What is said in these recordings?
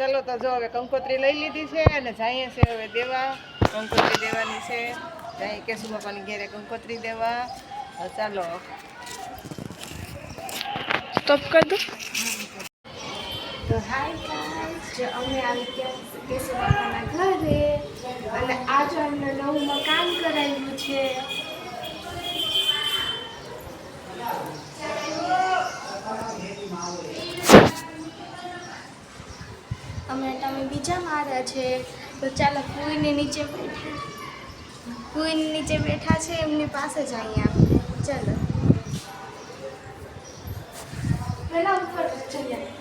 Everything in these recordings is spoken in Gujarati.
ચાલો તો જો હવે કંકોત્રી લઈ લીધી છે અને જઈએ છે હવે દેવા કંકોત્રી દેવાની છે જઈએ કેશુ બાપાની ઘેરે કંકોત્રી દેવા ચાલો સ્ટોપ કર દો તો હાય ગાઈસ જો અમે આવી ગયા કેશુ બાપાના ઘરે અને આજે અમને નવું મકાન કરાવ્યું છે અમે તમે બીજા માળે છે તો ચાલો કુઈની નીચે બેઠા છે એમની પાસે જ અહીંયા આપણે ચાલો પહેલા ઉપર ચડીએ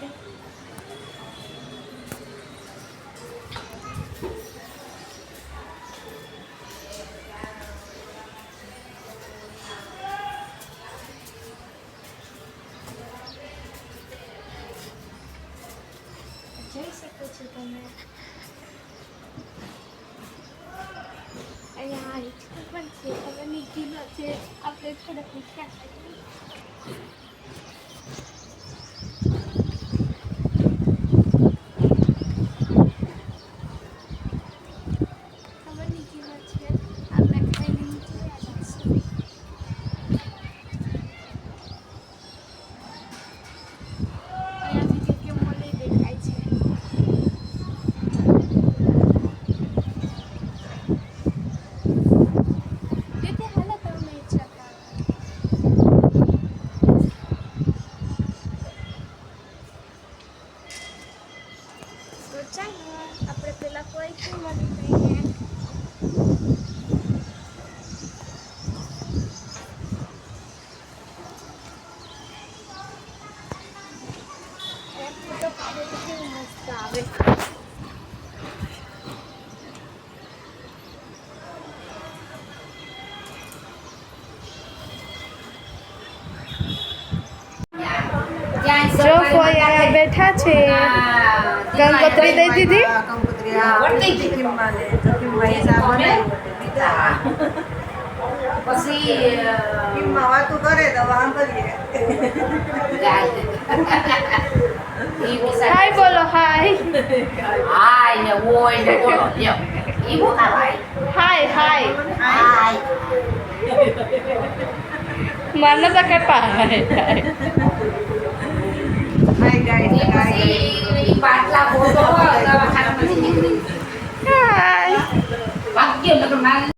જોઈ શકો છો તમે અહીંયા આ રિક્ષા પણ છે હવે નીકળ્યો છે આપણે થોડાક રિક્ષા આપણે પેલા કોઈ મળી ગઈએ ફોટો પાડે તો કેવું મસ્ત આવે જો ફોયા બેઠા છે કંકોત્રી દઈ દીધી પછી વાતું કરે તો વાંધો હાય બોલો હાય હાય ને ઓય ને બોલો લ્યો ઈ બોલા ભાઈ હાય હાય હાય મને તો કઈ પાય ઈ પાટલા બોલો દવાખાનામાંથી નીકળી હાય વાગ્યો નકર મારી